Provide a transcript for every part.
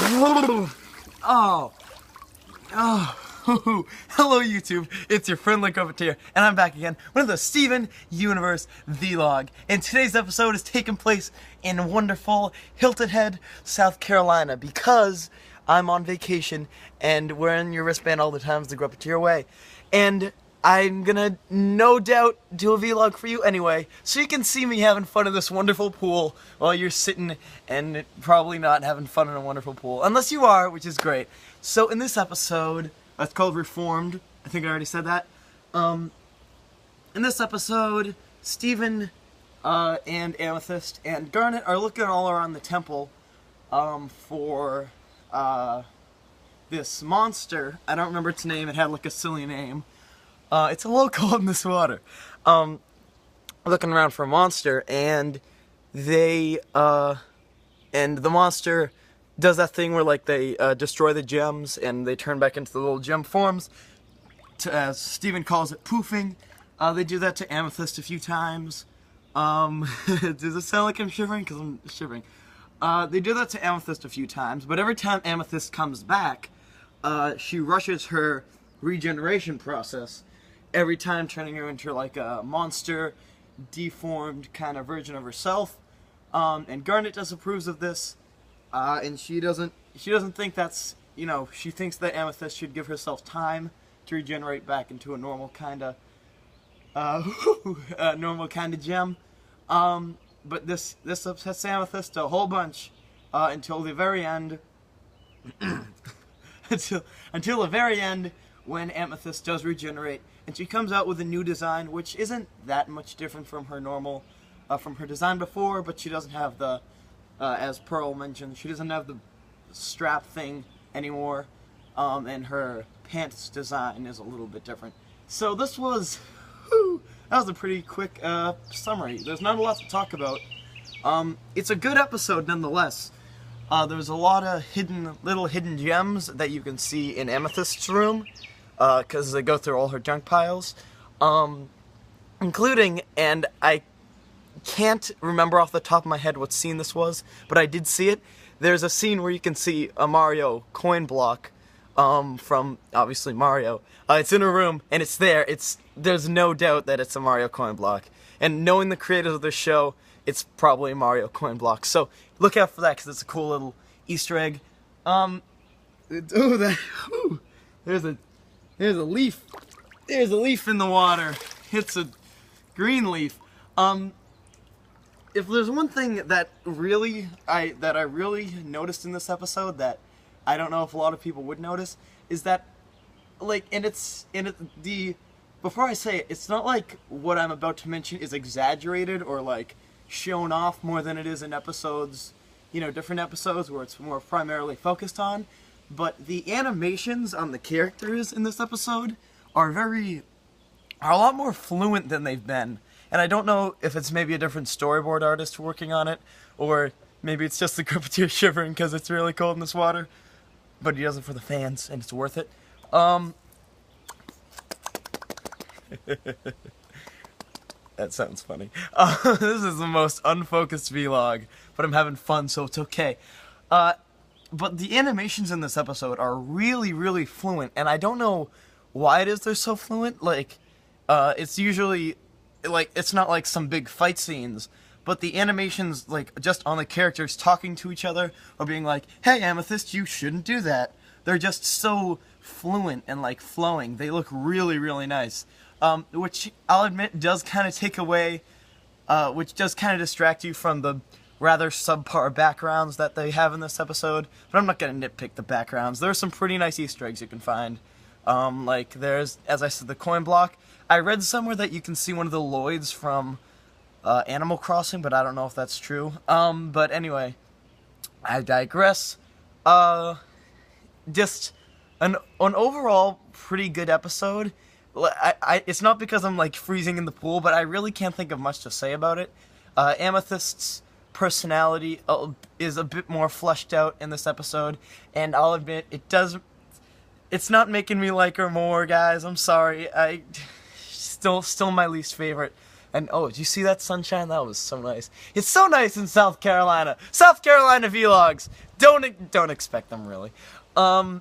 Oh, hello YouTube, it's your friend Link over here, and I'm back again with another Steven Universe Vlog. And today's episode is taking place in wonderful Hilton Head, South Carolina, because I'm on vacation and wearing your wristband all the time to go up to your way. And I'm gonna no doubt do a vlog for you anyway, so you can see me having fun in this wonderful pool while you're sitting and probably not having fun in a wonderful pool. Unless you are, which is great. So in this episode, it's called Reformed. I think I already said that. In this episode, Steven and Amethyst and Garnet are looking all around the temple for this monster. I don't remember its name. It had like a silly name. It's a little cold in this water. Looking around for a monster, and they, and the monster does that thing where, like, they, destroy the gems, and they turn back into the little gem forms, as Steven calls it, poofing. They do that to Amethyst a few times. Does it sound like I'm shivering? Because I'm shivering. They do that to Amethyst a few times, but every time Amethyst comes back, she rushes her regeneration process, every time turning her into like a monster, deformed kind of version of herself. And Garnet disapproves of this, and she doesn't think that's, you know, she thinks that Amethyst should give herself time to regenerate back into a normal kind of gem. But this upsets Amethyst a whole bunch until the very end. until the very end, when Amethyst does regenerate, and she comes out with a new design, which isn't that much different from her normal, from her design before, but she doesn't have the, as Pearl mentioned, she doesn't have the strap thing anymore, and her pants design is a little bit different. So this was, that was a pretty quick summary. There's not a lot to talk about. It's a good episode nonetheless. There's a lot of little hidden gems that you can see in Amethyst's room, because they go through all her junk piles, including, and I can't remember off the top of my head what scene this was, but I did see it. There's a scene where you can see a Mario coin block, from, obviously, Mario. It's in a room, and it's there. There's no doubt that it's a Mario coin block. And knowing the creators of the show, it's probably a Mario coin block. So look out for that, because it's a cool little Easter egg. There's a leaf. There's a leaf in the water. It's a green leaf. If there's one thing that I really noticed in this episode that I don't know if a lot of people would notice, is that, like, before I say it, it's not like what I'm about to mention is exaggerated or like shown off more than it is in episodes, you know, different episodes where it's more primarily focused on. But the animations on the characters in this episode are a lot more fluent than they've been. And I don't know if it's maybe a different storyboard artist working on it, or maybe it's just the Groupeteer shivering because it's really cold in this water. But he does it for the fans, and it's worth it. That sounds funny. This is the most unfocused vlog, but I'm having fun, so it's okay. But the animations in this episode are really, really fluent, and I don't know why it is they're so fluent. Like, it's usually, like, it's not like some big fight scenes, but the animations, like, just on the characters talking to each other, or being like, hey, Amethyst, you shouldn't do that. They're just so fluent and, like, flowing. They look really, really nice. Which, I'll admit, does kind of take away, which does kind of distract you from the rather subpar backgrounds that they have in this episode, but I'm not going to nitpick the backgrounds. There are some pretty nice Easter eggs you can find. Like, there's, as I said, the coin block. I read somewhere that you can see one of the Lloyds from Animal Crossing, but I don't know if that's true. But anyway, I digress. Just an overall pretty good episode. It's not because I'm, like, freezing in the pool, but I really can't think of much to say about it. Amethyst's personality is a bit more fleshed out in this episode, and I'll admit, it's not making me like her more, guys. I'm sorry. Still my least favorite. And oh, did you see that sunshine? That was so nice. It's so nice in South Carolina. South Carolina vlogs. Don't expect them really. But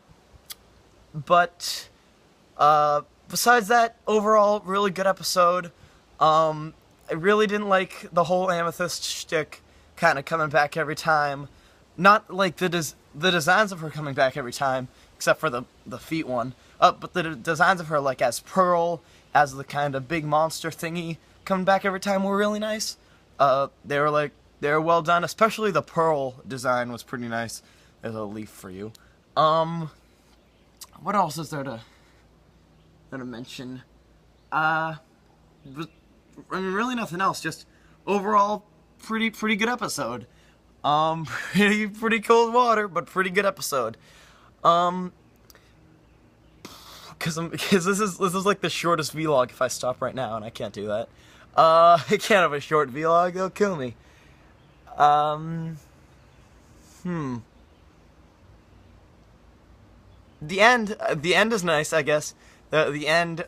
besides that, overall, really good episode. I really didn't like the whole Amethyst shtick kind of coming back every time. Not like the designs of her coming back every time, except for the feet one. But the designs of her, like as Pearl, as the kind of big monster thingy coming back every time, were really nice. They were well done. Especially the Pearl design was pretty nice. There's a leaf for you. What else is there to mention? I mean, really nothing else. Just overall, pretty good episode. Pretty cold water, but pretty good episode. Because this is like the shortest vlog if I stop right now, and I can't do that. I can't have a short vlog. They'll kill me. The end is nice, I guess. The end,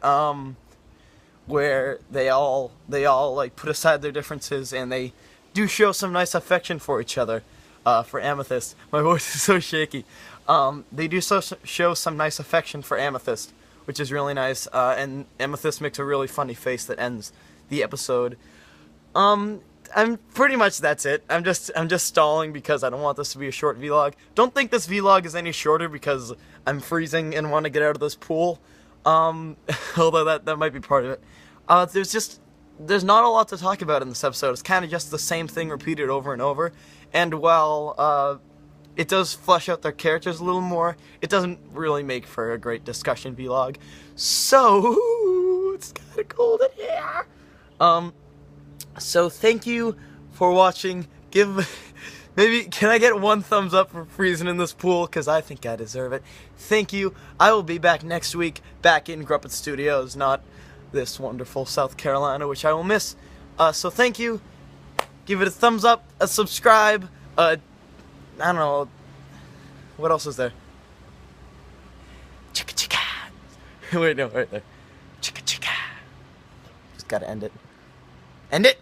where they all like put aside their differences and they do show some nice affection for each other. For Amethyst, my voice is so shaky. They do show some nice affection for Amethyst, which is really nice. And Amethyst makes a really funny face that ends the episode. I'm pretty much that's it. I'm just stalling because I don't want this to be a short vlog. Don't think this vlog is any shorter because I'm freezing and want to get out of this pool. Although that might be part of it. There's not a lot to talk about in this episode. It's kind of just the same thing repeated over and over. And while it does flesh out their characters a little more, it doesn't really make for a great discussion vlog. So it's kind of cold in here. So thank you for watching. Maybe, can I get one thumbs up for freezing in this pool? Because I think I deserve it. Thank you. I will be back next week, back in Gruppet Studios, not this wonderful South Carolina, which I will miss. So thank you. Give it a thumbs up, a subscribe, I don't know, what else is there? Chicka chicka. Wait, no, right there. Chicka chicka. Just gotta end it. End it!